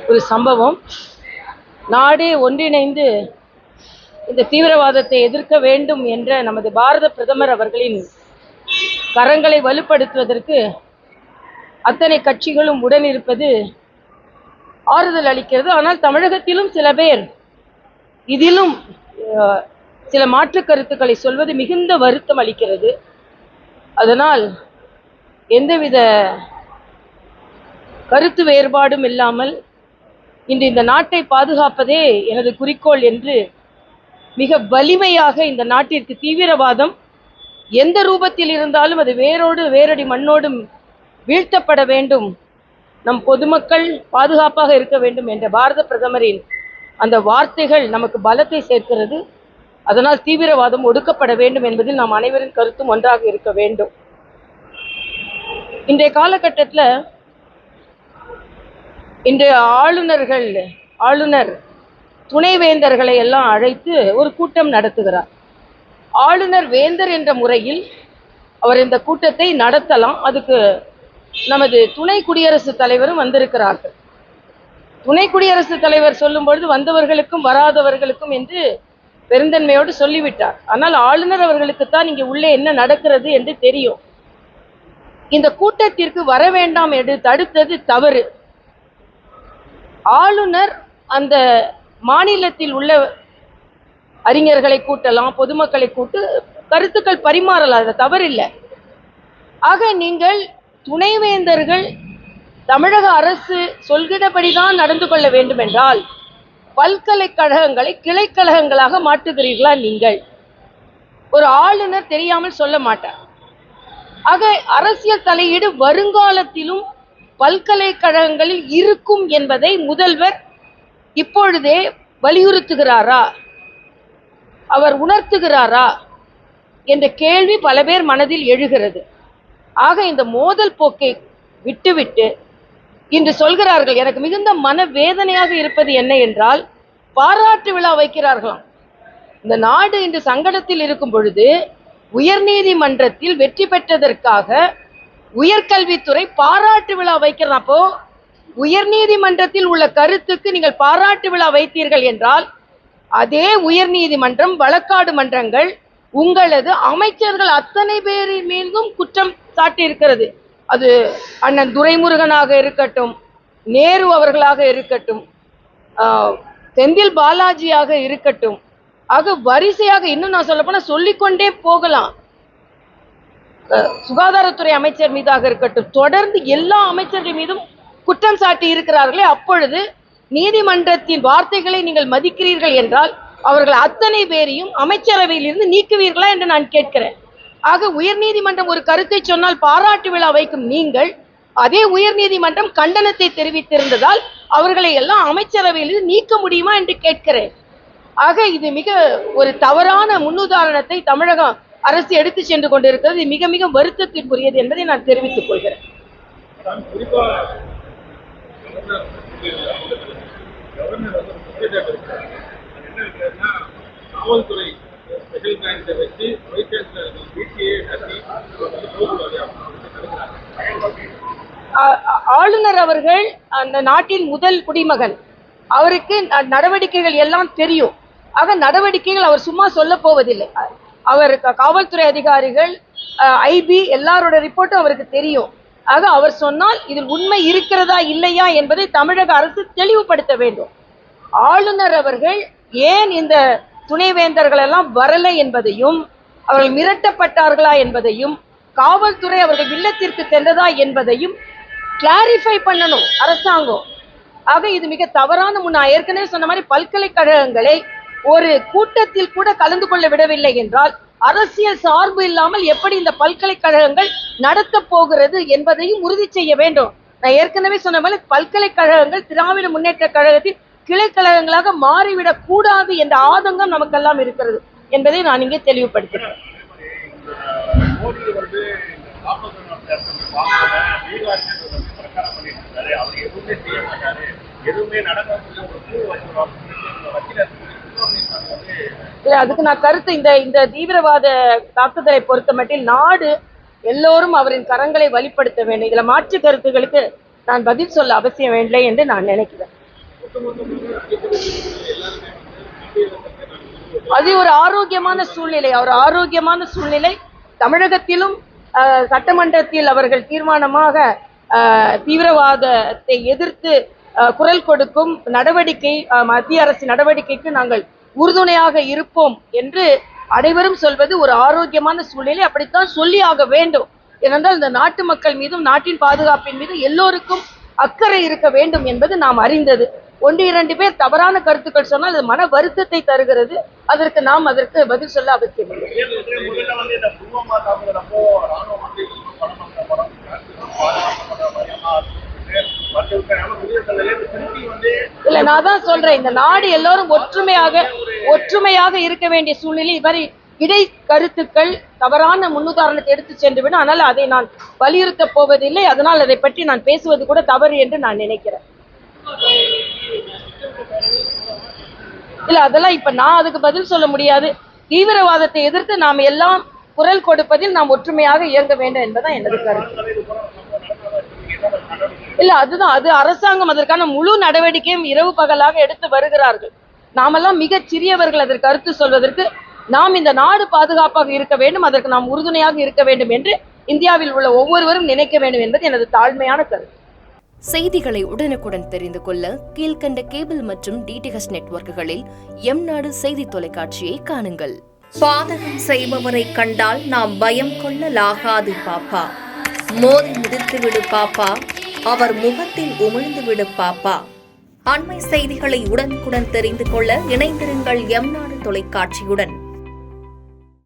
ஒரு சம்பவம். நாடே ஒன்றிணைந்து இந்த தீவிரவாதத்தை எதிர்க்க வேண்டும் என்ற நமது பாரத பிரதமர் அவர்களின் கரங்களை வலுப்படுத்துவதற்கு அத்தனை கட்சிகளும் உடனிருப்பது ஆறுதல் அளிக்கிறது. ஆனால் தமிழகத்திலும் சில பேர் இதிலும் சில மாற்று கருத்துக்களை சொல்வது மிகுந்த வருத்தம் அளிக்கிறது. அதனால் எந்தவித கருத்து வேறுபாடும் இல்லாமல் இன்று இந்த நாட்டை பாதுகாப்பதே எனது குறிக்கோள் என்று மிக வலிமையாக இந்த நாட்டிற்கு தீவிரவாதம் எந்த ரூபத்தில் இருந்தாலும் அது வேரடி மண்ணோடும் வீழ்த்தப்பட வேண்டும், நம் பொதுமக்கள் பாதுகாப்பாக இருக்க வேண்டும் என்ற பாரத பிரதமரின் அந்த வார்த்தைகள் நமக்கு பலத்தை சேர்க்கிறது. அதனால் தீவிரவாதம் ஒடுக்கப்பட வேண்டும் என்பதில் நாம் அனைவரின் கருத்தும் ஒன்றாக இருக்க வேண்டும். இன்றைய காலகட்டத்தில் இன்றைய ஆளுநர் துணைவேந்தர்களை எல்லாம் அழைத்து ஒரு கூட்டம் நடத்துகிறார். ஆளுநர் வேந்தர் என்ற முறையில் அவர் இந்த கூட்டத்தை நடத்தலாம். அதுக்கு நமது துணை குடியரசுத் தலைவரும் வந்திருக்கிறார்கள். துணை குடியரசுத் தலைவர் சொல்லும் பொழுது வந்தவர்களுக்கும் வராதவர்களுக்கும் என்று பெருந்தன்மையோடு சொல்லிவிட்டார். ஆனால் ஆளுநர் அவர்களுக்குத்தான் இங்கே உள்ளே என்ன நடக்கிறது என்று தெரியும். இந்த கூட்டத்திற்கு வர வேண்டாம் என்று தடுத்தது தவறு. ஆளுநர் அந்த மாநிலத்தில் உள்ள அறிஞர்களை கூட்டலாம், பொதுமக்களை கூட்டு கருத்துக்கள் பரிமாறலாம், அது தவறில்லை. ஆக நீங்கள் துணைவேந்தர்கள் தமிழக அரசு சொல்கிறபடிதான் நடந்து கொள்ள வேண்டும் என்றால் பல்கலைக்கழகங்களை கிளைக்கழகங்களாக மாற்றுகிறீர்களா? நீங்கள் ஒரு ஆளுநர் தெரியாமல் சொல்ல மாட்டார். ஆக அரசியல் தலையீடு வருங்காலத்திலும் பல்கலைக்கழகங்களில் இருக்கும் என்பதை முதல்வர் இப்பொழுதே வலியுறுத்துகிறாரா, அவர் உணர்த்துகிறாரா என்ற கேள்வி பல பேர் மனதில் எழுகிறது. ஆக இந்த மோதல் போக்கை விட்டுவிட்டு இன்று சொல்கிறார்கள். எனக்கு மிகுந்த மனவேதனையாக இருப்பது என்ன என்றால், பாராட்டு விழா வைக்கிறார்களாம். இந்த நாடு இன்று சங்கடத்தில் இருக்கும் பொழுது உயர்நீதிமன்றத்தில் வெற்றி பெற்றதற்காக உயர்கல்வித்துறை பாராட்டு விழா வைக்கிறான். அப்போ உயர்நீதிமன்றத்தில் உள்ள கருத்துக்கு நீங்கள் பாராட்டு விழா வைத்தீர்கள் என்றால் அதே உயர்நீதிமன்றம் வழக்காடு மன்றங்கள் உங்களது அமைச்சர்கள் அத்தனை பேரின் மீதும் குற்றம் சாட்டி இருக்கிறது. அது அண்ணன் துரைமுருகனாக இருக்கட்டும், நேரு அவர்களாக இருக்கட்டும், செந்தில் பாலாஜியாக இருக்கட்டும், ஆக வரிசையாக இன்னும் நான் சொல்ல போனா சொல்லிக்கொண்டே போகலாம். சுகாதாரத்துறை அமைச்சர் மீதாக இருக்கட்டும், தொடர்ந்து எல்லா அமைச்சர்கள் மீதும் குற்றம் சாட்டி இருக்கிறார்களே. அப்பொழுது நீதிமன்றத்தின் வார்த்தைகளை நீங்கள் மதிக்கிறீர்கள் என்றால் அவர்கள் அத்தனை பேரையும் அமைச்சரவையில் இருந்து நீக்குவீர்களா என்று நான் கேட்கிறேன். ஆக உயர்நீதிமன்றம் ஒரு கருத்தை சொன்னால் பாராட்டு விழா வைக்கும் நீங்கள் அதே உயர்நீதிமன்றம் கண்டனத்தை தெரிவித்திருந்ததால் அவர்களை எல்லாம் அமைச்சரவையில் நீக்க முடியுமா என்று கேட்கிறேன். ஆக இது மிக ஒரு தவறான முன்னுதாரணத்தை தமிழக அரசு எடுத்து சென்று கொண்டிருக்கிறது. மிக மிக வருத்தத்திற்குரியது என்பதை நான் தெரிவித்துக் கொள்கிறேன். ஆளுநர் அவர்கள் அந்த நாட்டின் முதல் குடிமகன், அவருக்கு நடவடிக்கைகள் எல்லாம் தெரியும். ஆக நடவடிக்கைகள் அவர் சும்மா சொல்ல போவதில்லை. அவர் காவல்துறை அதிகாரிகள், ஐபி எல்லாரோட ரிப்போர்ட்டும் அவருக்கு தெரியும். ஆக அவர் சொன்னால் இதில் உண்மை இருக்கிறதா இல்லையா என்பதை தமிழக அரசு தெளிவுபடுத்த வேண்டும். ஆளுநர் அவர்கள் ஏன் இந்த துணைவேந்தர்கள் எல்லாம் வரலை என்பதையும், அவர்கள் மிரட்டப்பட்டார்களா என்பதையும், காவல்துறை அவர்கள் இல்லத்திற்கு சென்றதா என்பதையும் கிளாரிஃபை பண்ணணும் அரசாங்கம். ஆக இது மிக தவறான நான் ஏற்கனவே சொன்ன மாதிரி பல்கலைக்கழகங்களை ஒரு கூட்டத்தில் கூட கலந்து கொள்ள விடவில்லை என்றால் அரசியல் சார்பு இல்லாமல் எப்படி இந்த பல்கலைக்கழகங்கள் நடத்த போகிறது என்பதையும் உறுதி செய்ய வேண்டும். நான் ஏற்கனவே சொன்ன மாதிரி பல்கலைக்கழகங்கள் திராவிட முன்னேற்ற கழகத்தின் கிளைக்கழகங்களாக மாறிவிடக் கூடாது என்ற ஆதங்கம் நமக்கெல்லாம் இருக்கிறது என்பதை நான் இங்கே தெளிவுபடுத்துகிறேன். அதுக்கு நான் கருத்து, இந்த தீவிரவாத தாக்குதலை பொறுத்த மட்டில் நாடு எல்லோரும் அவரின் கரங்களை வலிப்படுத்த வேண்டும். இதுல மாற்று கருத்துகளுக்கு நான் பதில் சொல்ல அவசியம் இல்லை என்று நான் நினைக்கிறேன். அது ஒரு ஆரோக்கியமான சூழ்நிலை தமிழகத்திலும் சட்டமன்றத்தில் அவர்கள் தீர்மானமாக தீவிரவாதத்தை எதிர்த்து குரல் கொடுக்கும் நடவடிக்கை, மத்திய அரசு நடவடிக்கைக்கு நாங்கள் உறுதுணையாக இருப்போம் என்று அனைவரும் சொல்வது ஒரு ஆரோக்கியமான சூழ்நிலை. அப்படித்தான் சொல்லி ஆக வேண்டும். ஏனென்றால் இந்த நாட்டு மக்கள் மீதும் நாட்டின் பாதுகாப்பின் மீது எல்லோருக்கும் அக்கறை இருக்க வேண்டும் என்பது நாம் அறிந்தது. 1-2 பேர் தவறான கருத்துக்கள் சொன்னால் அது மன வருத்தத்தை தருகிறது. அதற்கு நாம் பதில் சொல்ல அவசியம் இல்லை. இல்ல, நான் தான் சொல்றேன், இந்த நாடு எல்லோரும் ஒற்றுமையாக இருக்க வேண்டிய சூழ்நிலை இவரை இடை கருத்துக்கள் தவறான முன்னுதாரணத்தை எடுத்து சென்றுவிடும். ஆனால் அதை நான் வலியுறுத்த போவதில்லை. அதனால் அதை பற்றி நான் பேசுவது கூட தவறு என்று நான் நினைக்கிறேன். இல்ல, அதெல்லாம் இப்ப நான் அதுக்கு பதில் சொல்ல முடியாது. தீவிரவாதத்தை எதிர்த்து நாம் எல்லாம் குரல் கொடுப்பதில் நாம் ஒற்றுமையாக இயங்க வேண்டும் என்பதுதான் எனது கருத்து. இல்ல, அதுதான், அது அரசாங்கம் அதற்கான முழு நடவடிக்கையும் இரவு பகலாக எடுத்து வருகிறார்கள். நாமெல்லாம் மிக சிறியவர்கள் அதற்கு கருத்து சொல்வதற்கு. நாம் இந்த நாடு பாதுகாப்பாக இருக்க வேண்டும், அதற்கு நாம் உறுதுணையாக இருக்க வேண்டும் என்று இந்தியாவில் உள்ள ஒவ்வொருவரும் நினைக்க வேண்டும் என்பது எனது தாழ்மையான கருத்து. செய்திகளை உடனுக்குடன் தெரிந்து கொள்ள கீழ்கண்ட கேபிள் மற்றும் டிடிஹெச் நெட்வொர்க்குகளில் எம்நாடு செய்தி தொலைக்காட்சியை காணுங்கள். பாதகம் செய்பவரை கண்டால் நாம் பயம் கொள்ளலாகாது பாப்பா. மோதி மிதித்துவிடு பாப்பா, அவர் முகத்தில் உமிழ்ந்துவிடு பாப்பா. அண்மை செய்திகளை உடனுக்குடன் தெரிந்து கொள்ள இணைந்திருங்கள் எம்நாடு தொலைக்காட்சியுடன்.